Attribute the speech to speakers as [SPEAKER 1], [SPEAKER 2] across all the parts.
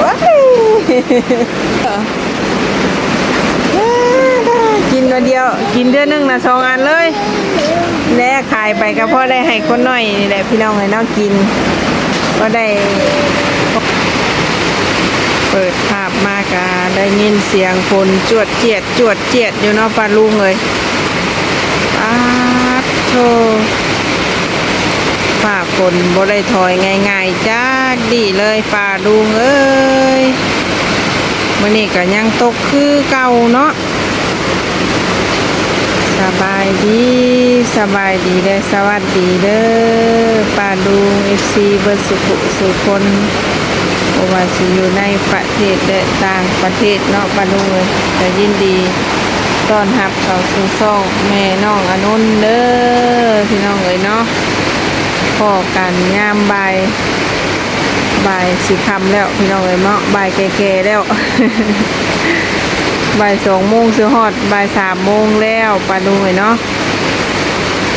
[SPEAKER 1] ว้ายกินตัวเดียวกินเดือนนึงนะ2 อันเลยแลกขายไปก็พอได้ให้คนน้อยนี่แหละพี่น้องให้น้องกินก็ได้เปิดภาพมากาได้ยินเสียงคนจวดเจียดอยู่เนาะปลาลุงเลยอ้าโธ่ฝ่าฝนบ่ได้ถอยง่ายๆจ้าดีเลยปลาลุงเอ้ยมื้อนี้ก็ยังตกคือเก่าเนาะสบายดีเด้อสวัสดีเด้อปลาลุง FC เบิดสุขสุขคนบ่ว่าสิอยู่ในประเทศและต่างประเทศเนาะปลาลุงเอ้ยก็ยินดีต้อนรับเข้าสู่ช่องแม่น้องอนุนเด้อพี่น้องเอ้ยเนาะพอกันยามบ่ายสิค่ำแล้วพี่น้องเอ้ยเนาะบ่ายแก่ๆแล้ว บ่าย2 โมงสิฮอดบ่าย3 โมงแล้วปลาลุงเอ้ยเนาะ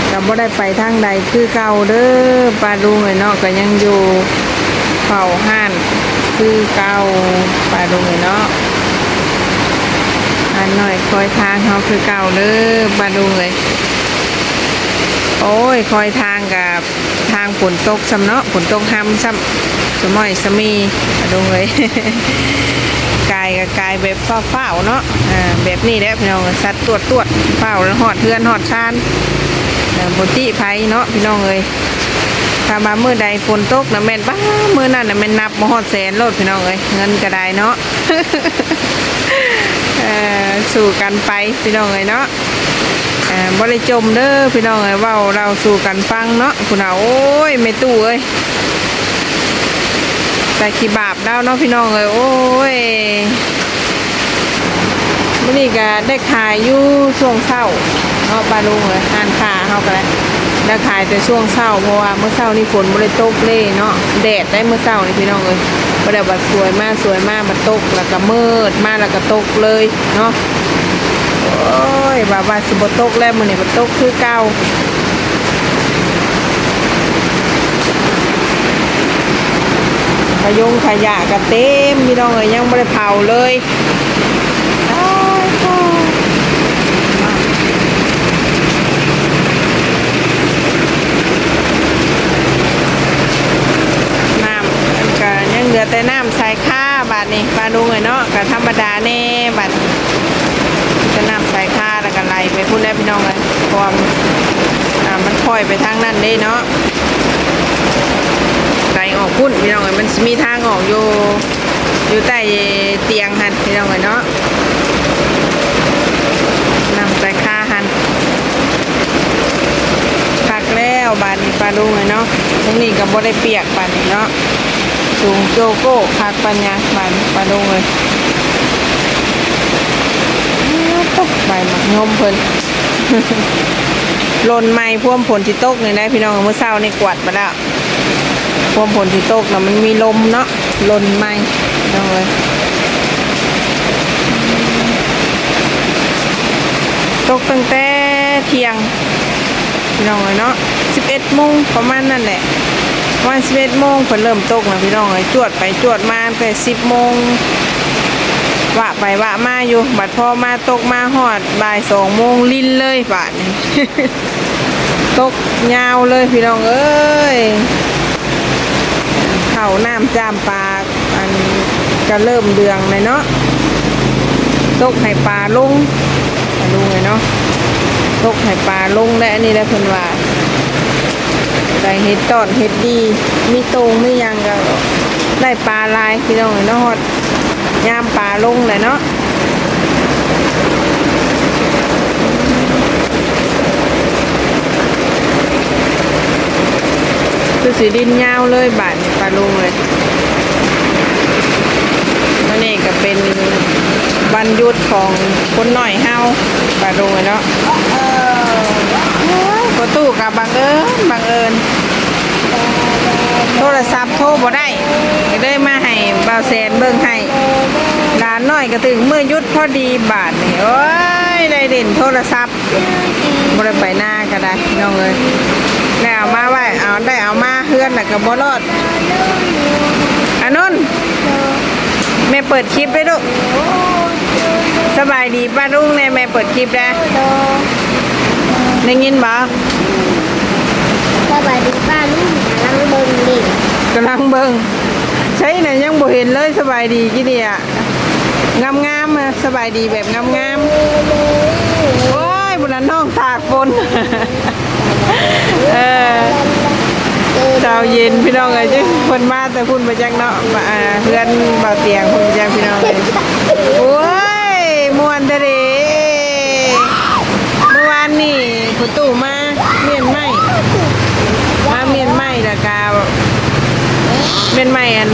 [SPEAKER 1] ก็บ่ได้ไปทางใดคือเก่าเด้อปลาลุงเอ้ยเนาะก็ยังอยู่เฝ้าห้านคือเก่าปลาลุงเอ้ยเนาะอันหน่อยคอยทางเฮาคือเก่าเด้อปลาลุงเอ้ยโอ้ยคอยทางกับทางฝนตกซ้ำเนาะฝนตกห้ำซ้ำสมอยสมีปลาลุงเอ้ย กายกับกายแบบเฝ้าเนาะแบบนี้แหละพี่น้องสัตว์ตรวจเฝ้าแล้วหอดเพื่อนหอดชานบนที่ไผ่เนาะพี่น้องเลยถ้ามาเมื่อใดฝนตกนะแม่นบ้าเมื่อนั้นนะแม่นนับมาหอดแสนโลดพี่น้องเลยเงินก็ได้เนาะ สู่กันไปพี่น้องเลยเนาะบริจมเด้อพี่น้องเลยว่าเราสู่กันฟังเนาะคุณเอาโอ้ยไม่ตู้เอ้ยแต่ขี้บาปแล้วเนาะพี่น้องเอ้ยโอ้ยมื่อนี้ก็ได้ขายอยู่ช่วงเช้าเนาะปลาลุงเลยงานขาเขาก็ได้ขายแต่ช่วงเช้าเพราะว่าเมื่อเช้านี่ฝนบ่ได้ตกเลยเนาะแดดได้เมื่อเช้านี่พี่น้องเอ้ยบ่ได้แบบสวยมากมันตกแล้วก็มืดมากแล้วก็ตกเลยเนาะโอ้ยว่าสิบ่ตกแล้วมื้อนี้บ่ตกคือเก่าขยะก็เต็มพี่น้องเอ้ยยังไม่ได้เผาเลยน้ำก็ยังเหลือแต่น้ำใส่ข้าบาดนี้ปลาดุงเนาะก็ธรรมดาแน่บาดจะน้ำใส่ข้าแล้วก็ไหลไปพุ่นได้พี่น้องเลยความมันค่อยไปทางนั้นได้เนาะไหลออกพุ่นพี่น้องเอ้ยมันมีทางออกอยู่ใต้เตียงหันพี่น้องเอ้ยเนาะนำใส่ค่าหันพักแล้วบานนี้ปลาดุงเอ้ยเนาะตรงนี้ก็บ่ได้เปียกบานนี้เนาะสูงโจโก้พักปัญญาบานปลาดุงเอ้ยตกใบหมักงมเพิ่น ลนไม้พ่วงผลที่ตกเลยนะพี่น้องเมื่อเช้านี่กวาดมาแล้วพวงผลที่ตกนะมันมีลมเนาะลนไหมน้องเลยตกตั้งแต่เที่ยงพี่น้องเลยเนาะ11 โมงประมาณนั่นแหละวัน11 โมงเพิ่นเริ่มตกนะพี่น้องเลยจวดไปจวดมาแต่10 โมงวะไปวะมาอยู่บัดพอมาตกมาหอดบ่าย 2 โมงลิ้นเลยบาดนี้ ตกยาวเลยพี่น้องเอ้ยเข่าน้ำจามปลาอันจะเริ่มเดืองเลยเนาะตกให้ปลาลงมาดูเลยเนาะตกให้ปลาลงและอันนี้ได้เพิ่นว่าได้เห็ดตอดเห็ดดีมีตรงมียังก็ได้ปลาลายพี่น้องเลยเนาะฮอดยามปลาลงเลยเนาะคือสีดินยาวเลยบาดปลาลุงเลยนั่นเองก็เป็นวันหยุดของคนหน่อยเฮาปลาลุงเลยเนาะประตูกับบังเอิญโทรศัพท์โทรบ่ได้ได้มาให้บ่าวแสนเบิ่งให้ร้านน้อยก็ถึงเมื่อหยุดพอดีบาดนี่โอ้ยได้เด่นโทรศัพท์บ่ได้ไปหน้าก็ได้น้องเอ้ยได้เอามาไว้เอาได้เอามาเฮือนน่ะก็บ่รอด อานนท์แม่เปิดคลิปได้ลูกสบายดีป้าลุงเนี่ยแม่เปิดคลิปได้ได้ยินบ่
[SPEAKER 2] สบายดีป้าลุงกำลังเบิ่งดิ
[SPEAKER 1] กำลังเบิ่งใช่น่ะยังบ่เห็นเลยสบายดีกี่เดียงามๆนะสบายดีแบบงามๆโอ้ยบุญนั้นน้องตากฝน เออเช้าเย็นพี่น้องเอ้ยเพิ่นมาแต่พุ่นมาจักเนาะมาเพื่อนเบาเตียงพุ่นมาจักพี่น้องเอ้ยโอ้ยม่วนเด้อเด้เมื่อวานนี่คุณตู่มาเมียนไหมแล้วก็เมียนไหมอัน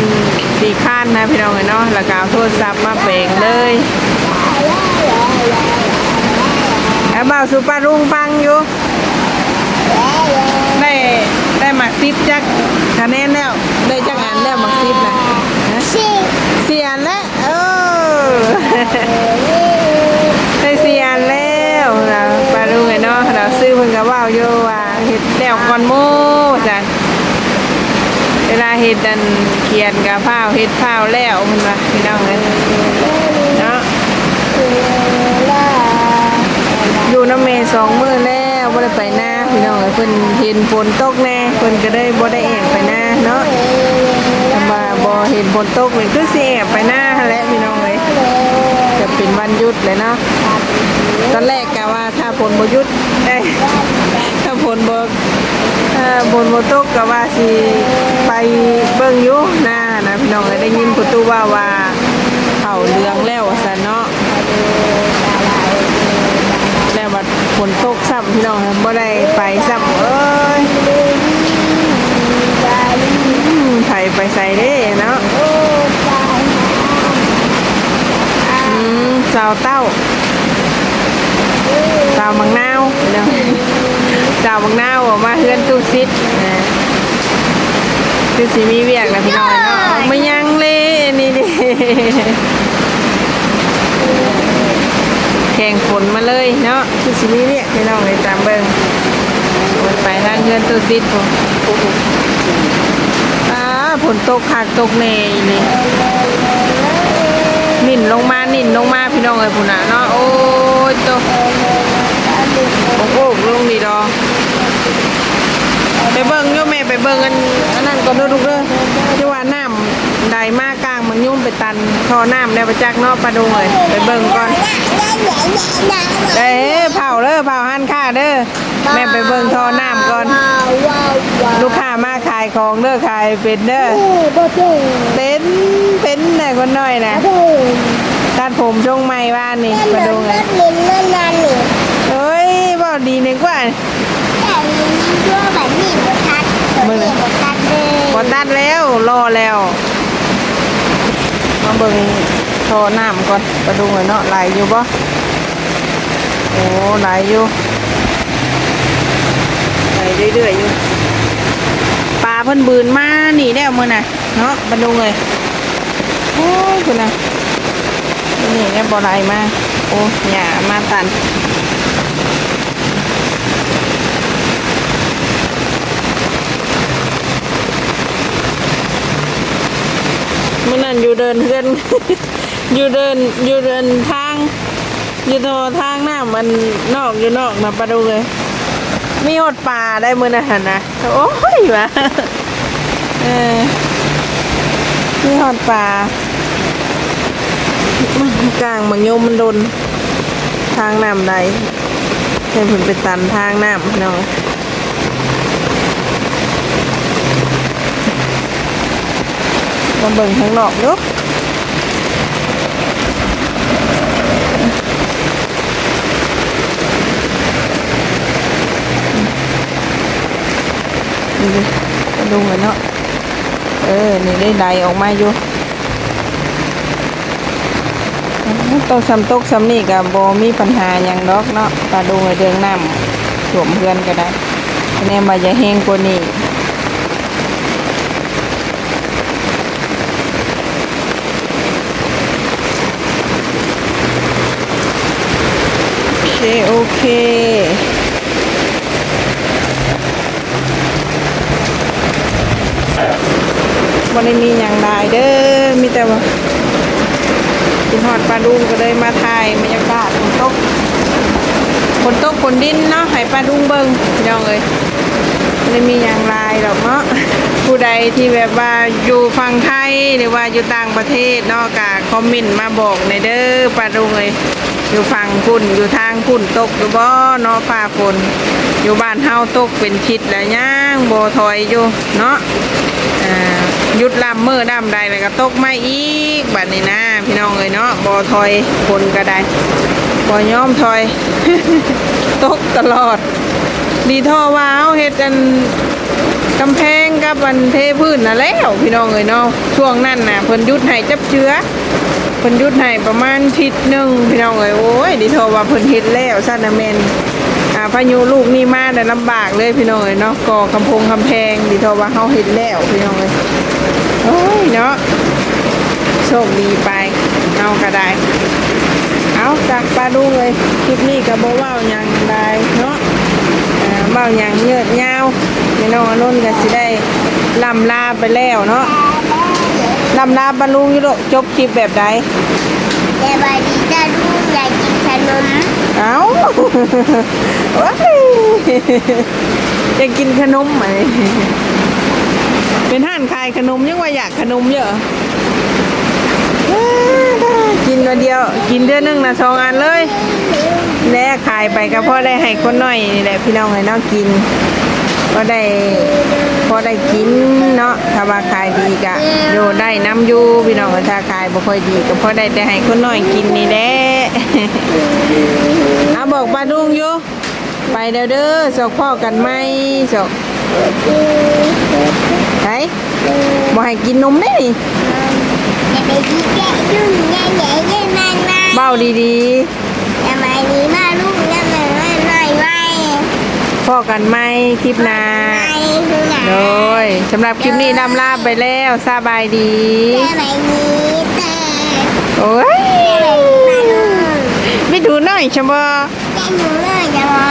[SPEAKER 1] ตีข้านนะพี่น้องเอ้ยเนาะแล้วก็เอาโทรศัพท์มาแปลงเลยแล้วเบาสุปารุ่งฟังอยู่ได้หมักซิปจักคะแนนแล้วได้จักอันแล้วหมักซิปนะสี่อันแล้วได้สี่อันแล้วเราปลาลุงไงเนาะเราซื้อเพิ่งกระว่าโยว่าเห็ดแล้วก่อนโม่จ้ะเวลาเห็ดดันเขียนกับผ้าเห็ดผ้าแล้วมันว่าพี่น้องเลยเนาะอยู่น้ำเมย์2 มื้อแล้วบ่ได้ไปหน้าพี่น้องเพิ่นเห็นฝนตกแน่เพิ่นก็ได้บ่ได้แอบไปหน้าเนาะถ้าว่าบ่เห็นฝนตกนี่คือสิแอบไปหน้าหั่นแหละพี่น้องเอ้ยจะเป็นวันหยุดเลยเนาะตอนแรกกะว่าถ้าฝนบ่หยุดถ้าฝนบ่ตกก็ว่าสิไปเบิ่งอยู่หน้านะพี่น้องเอ้ยได้ยินประตูว่าเขาเรืองแล้วว่าซั่นเนาะแล้วบัดฝนตกซ้ำพี่น้องบ่ได้ไปซ้ำเอ้ยไปใส่เด้เนาะสาวเต้าสาวบางนาวเนาะสาวบางนาวออกมาเฮือนตู้ซิดคือสิมีเวียกแล้วพี่น้องเนาะไม่ยังเลยนี่ดิแข่งฝนมาเลยเนาะคือสิมีเวียกพี่น้องเลยตามเบิ่งไปทางเฮือนตู้ซิดผมฝนตกขาดตกเนยนี่นิ่นลงมาพี่น้องเอ้ยพุ่นน่ะเนาะโอ้ยโตโอ้ลงนี่ดอกไปเบิ่งโยแม่ไปเบิ่งอันนั้นก่อนเด้อลูกเด้อที่ว่าน้ำใดมากกลางมันยุ่มไปตันท่อน้ำได้ประจักเนาะปลาดุงเลยไปเบิ่งก่อนเด้เผาหันค่าเด้อแม่ไปเบิ่งท่อน้ำก่อนลูกค้ามาขายของเด้อขายเป็นเด้อเป็นแต่คนน้อยนะตัดผมช่วงใหม่บ้านนี่มาดูไงเฮ้ยบอกดีนึกว่าบอตัดแล้วรอแล้วมาเบิ่งโทรน้ำก่อนมาดูหน่อยเนาะไหลอยู่บ่โอ้ไหลอยู่ไหลเรื่อยๆอยู่ปลาเพิ่นบืนมาหนีได้มื้อน่ะเนาะมาดูเลยโอ้ยคุณน่ะนี่แกบ่ไหลมาโอ้หญ้ามาตันมื่อนั้นอยู่เดินเพื่อน อยู่เดินทางอยู่โททางหน้ามันนอกอยู่นอกนะปลาดูเลยมีหดป่าได้มื่อนั้นนะโอ้ยวะมีหดป่ากลางมันโยมมันโดนทางน้ำใดเพิ่นไปตันทางน้ำเนาะมาเบิ่งข้างนอกอยู่นี่ดิมาดูกันเนาะนี่ได้ใดออกมาอยู่ตกซ้ำนี่กับโบมีปัญหาอย่างดอกเนาะปลาดูในเดืองน้ำสวมเพื่อนก็ได้แน่มาจะแห้งกว่านี้โอเคบ ได้มีอย่างใดเด้อมีแต่ว่ากินฮอดปลาดุงก็เลยมาถ่ายบรรยากาศฝนดินเนาะให้ปลาดุงเบิ่งพี่น้องเอ้ยบ่ได้มีอย่างไรหรอกเนาะผู้ใดที่แบบว่าอยู่ฝั่งไทยหรือว่าอยู่ต่างประเทศเนาะก็คอมเมนต์มาบอกในอยเด้อปลาดุงเอ้ยอยู่ฝั่งพุ่นอยู่ทางพุ่นตกอยู่บ่เนาะฟ้าฝนอยู่บ้านเฮาตกเป็นทิศแล้วย่างบ่ถอยอยู่เนาะหยุดลำมือดำใดแล้วก็ตกมาอีกบัดนี้นะพี่น้องเอ้ยเนาะบ่ถอยคนก็ได้บ่ยอมถอย ตกตลอดดีท่อว้าวเฮ็ดกันกำแพงกับอันเทพื้นน่ะแล้วพี่น้องเอ้ยเนาะช่วงนั้นน่ะเพิ่นหยุดให้จับเชื้อเพิ่นหยุดให้ประมาณอาทิตย์หนึงพี่น้องเอ้ยโอ้ยดีท่อว่าเพิ่นเฮ็ดแล้วซั่นน่ะแม่นพายุลูกนี่มาได้ลำบากเลยพี่น้องเอ้ยเนาะก่อกำแพงดีท่อว่าเฮาเฮ็ดแล้วพี่น้องเอ้ยโอ้ยเนาะโชคดีไปเอาก็ได้เอาจากปลาดุงเลยคลิปนี้ก็บ่เว้าหยังได้เนาะเว้าหยังเยืดยาวแม่น้องอนุนก็สิได้ลำลาไปแล้วเนาะลำลาปลาดุงอยู่โลกจบคลิปแบบใด
[SPEAKER 2] สบายดีจ้าลูกอยากกินขนม
[SPEAKER 1] เอ้า ว้ายจะกินขนมไหมเป็นห้านขายขนมยังว่าอยากขนมเยอะกินตัวเดียวกินเดือนนึงนะ2 อันเลยแล้ขายไปก็พอได้ให้คนน้อยนี่แหละพี่น้องให้น้องกินก็ได้พอได้กินเนาะถ้าว่าขายดีก็อยู่ได้น้ำอยู่พี่น้องถ้าขายบ่ค่อยดีก็พอได้แต่ให้คนน้อยกินนี่แหละ เอาบอกปลาดุงอยู่ไปเด้อเด้อสอกพ่อกันไหมสอกไหนบ่ให้กินนมได้นี่
[SPEAKER 2] อย่าไปดีแก่ยุ่งแย่แย่แย่นานมา
[SPEAKER 1] เบ้าดี
[SPEAKER 2] สบายดีมาลูกยังไงไว้
[SPEAKER 1] ๆพ่อกันไหมคลิปหน้า
[SPEAKER 2] ไว้คือหนา
[SPEAKER 1] โดยสำหรับคลิปนี้ลำลาไปแล้วสบายดี
[SPEAKER 2] สบายดีแต่
[SPEAKER 1] โอ้ย
[SPEAKER 2] มาลูก
[SPEAKER 1] ไม่ดูหน่อยชะบอ
[SPEAKER 2] แกหนูเลยจะรอ